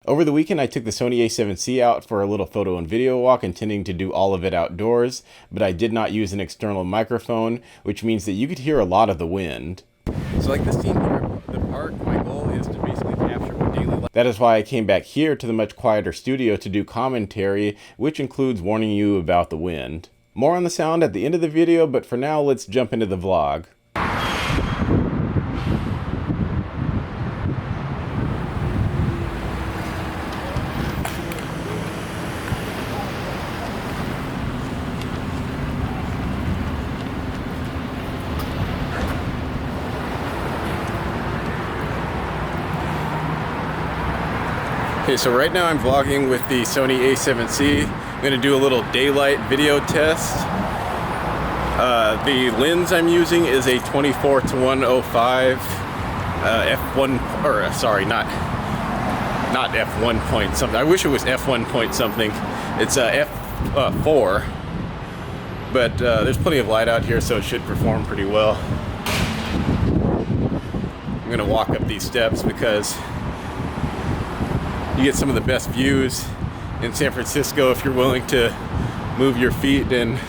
Over the weekend, I took the Sony a7C out for a little photo and video walk, intending to do all of it outdoors, but I did not use an external microphone, which means that you could hear a lot of the wind. So like the scene here at the park, my goal is to basically capture what daily life. That is why I came back here to the much quieter studio to do commentary, which includes warning you about the wind. More on the sound at the end of the video, but for now, let's jump into the vlog. Okay, so right now I'm vlogging with the Sony a7C. I'm going to do a little daylight video test. The lens I'm using is a 24-105 f1, or sorry, not f1 point something. I wish it was f1 point something. It's f4, but there's plenty of light out here, so it should perform pretty well. I'm going to walk up these steps because you get some of the best views in San Francisco if you're willing to move your feet and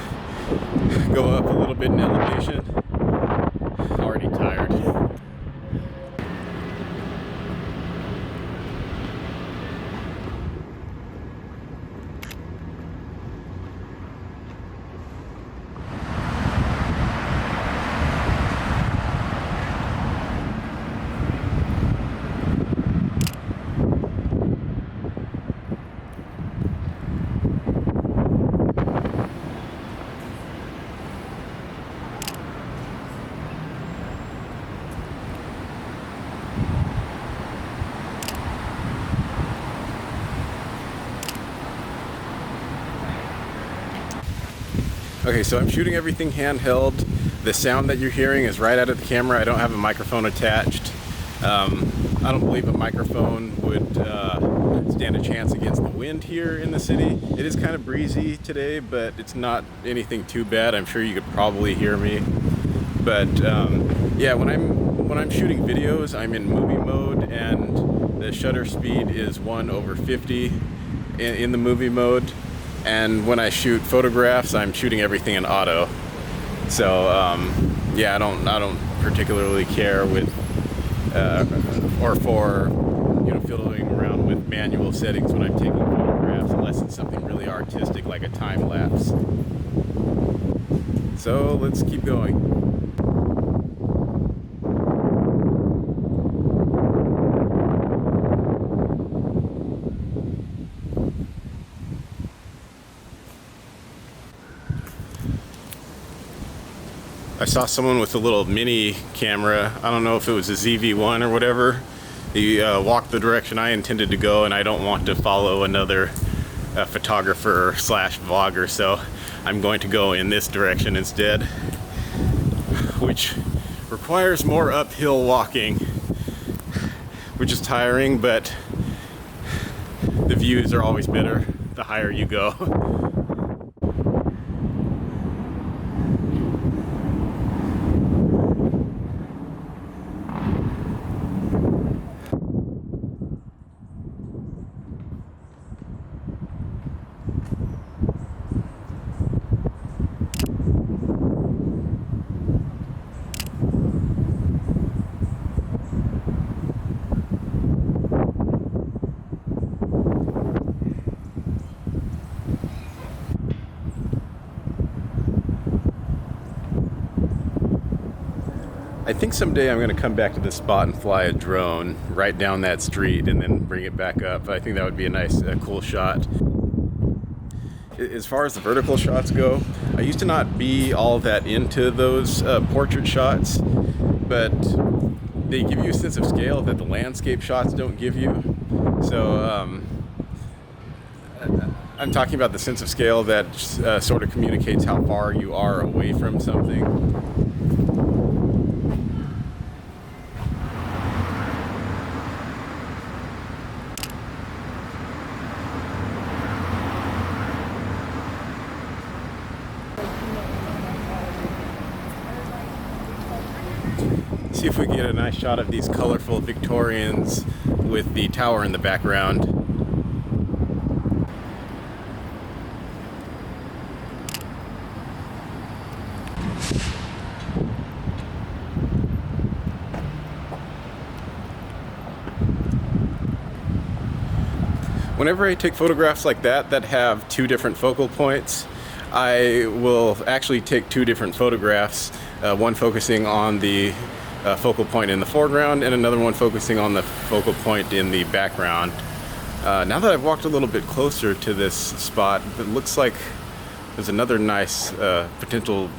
go up a little bit in elevation. Already tired. Okay, so I'm shooting everything handheld. The sound that you're hearing is right out of the camera. I don't have a microphone attached. I don't believe a microphone would stand a chance against the wind here in the city. It is kind of breezy today, but it's not anything too bad. I'm sure you could probably hear me. But yeah, when I'm shooting videos, I'm in movie mode, and the shutter speed is 1/50 in the movie mode. And when I shoot photographs, I'm shooting everything in auto. So yeah, I don't particularly care with or for fiddling around with manual settings when I'm taking photographs, unless it's something really artistic like a time lapse. So let's keep going. I saw someone with a little mini camera. I don't know if it was a ZV-1 or whatever. He walked the direction I intended to go, and I don't want to follow another photographer slash vlogger, so I'm going to go in this direction instead, which requires more uphill walking, which is tiring, but the views are always better the higher you go. I think someday I'm going to come back to this spot and fly a drone right down that street and then bring it back up. I think that would be a nice, cool shot. As far as the vertical shots go, I used to not be all that into those portrait shots, but they give you a sense of scale that the landscape shots don't give you. So I'm talking about the sense of scale that sort of communicates how far you are away from something. see if we can get a nice shot of these colorful Victorians with the tower in the background. Whenever I take photographs like that have two different focal points, I will actually take two different photographs, one focusing on the focal point in the foreground and another one focusing on the focal point in the background. Now that I've walked a little bit closer to this spot, it looks like there's another nice potential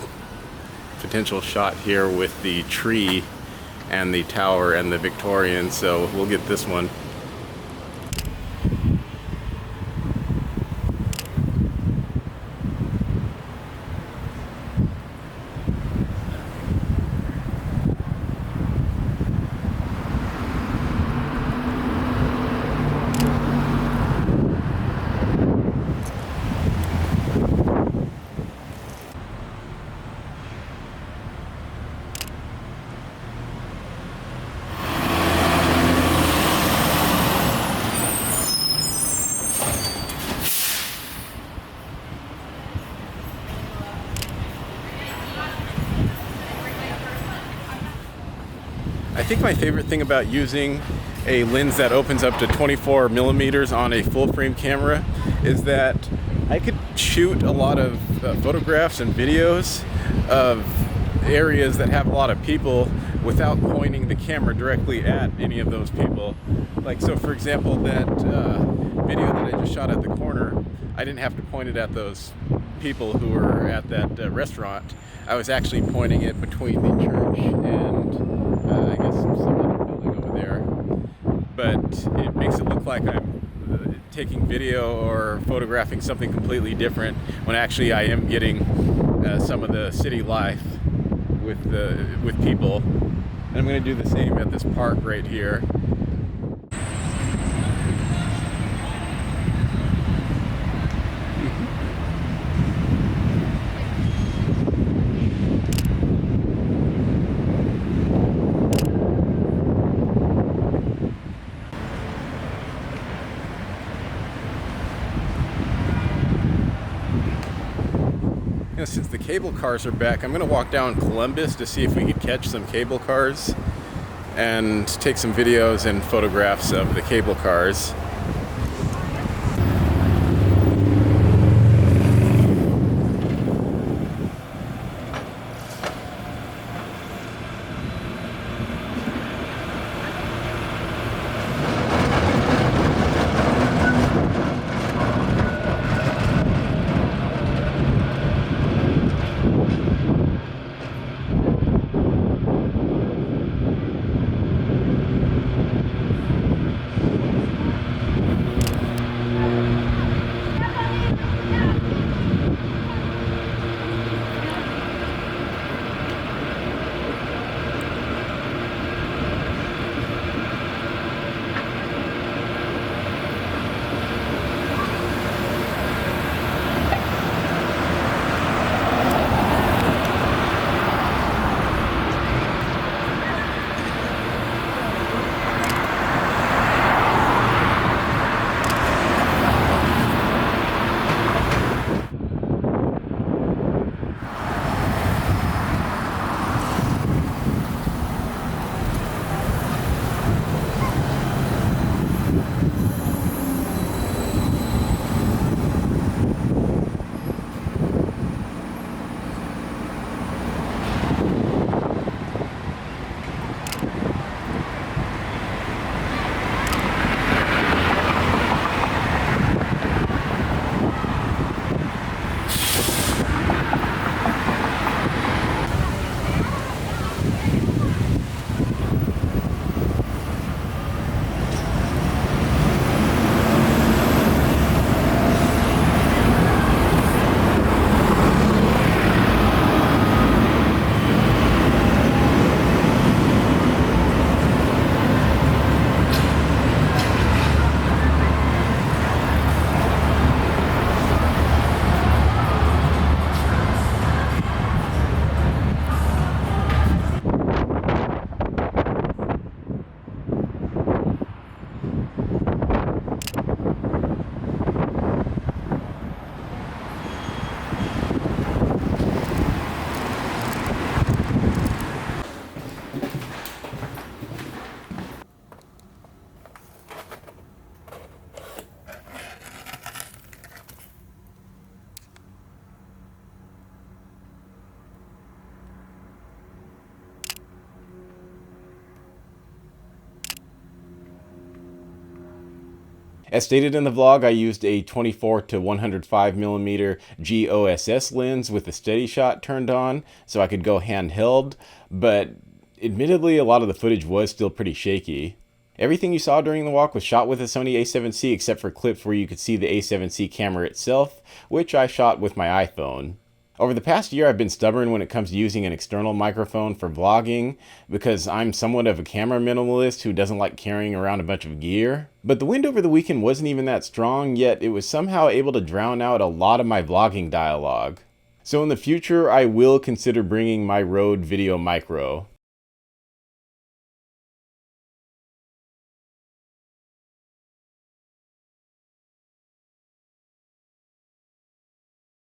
shot here with the tree and the tower and the Victorian, so we'll get this one. I think my favorite thing about using a lens that opens up to 24 millimeters on a full frame camera is that I could shoot a lot of photographs and videos of areas that have a lot of people without pointing the camera directly at any of those people. Like, so for example, that video that I just shot at the corner, I didn't have to point it at those people who were at that restaurant. I was actually pointing it between the church and I guess some other building over there. But it makes it look like I'm taking video or photographing something completely different when actually I am getting some of the city life with people. And I'm going to do the same at this park right here. Since the cable cars are back, I'm going to walk down Columbus to see if we could catch some cable cars and take some videos and photographs of the cable cars. As stated in the vlog, I used a 24 to 105mm G OSS lens with the SteadyShot turned on so I could go handheld, but admittedly a lot of the footage was still pretty shaky. Everything you saw during the walk was shot with a Sony a7C except for clips where you could see the a7C camera itself, which I shot with my iPhone. Over the past year, I've been stubborn when it comes to using an external microphone for vlogging because I'm somewhat of a camera minimalist who doesn't like carrying around a bunch of gear. But the wind over the weekend wasn't even that strong, yet it was somehow able to drown out a lot of my vlogging dialogue. So in the future, I will consider bringing my Rode Video Micro.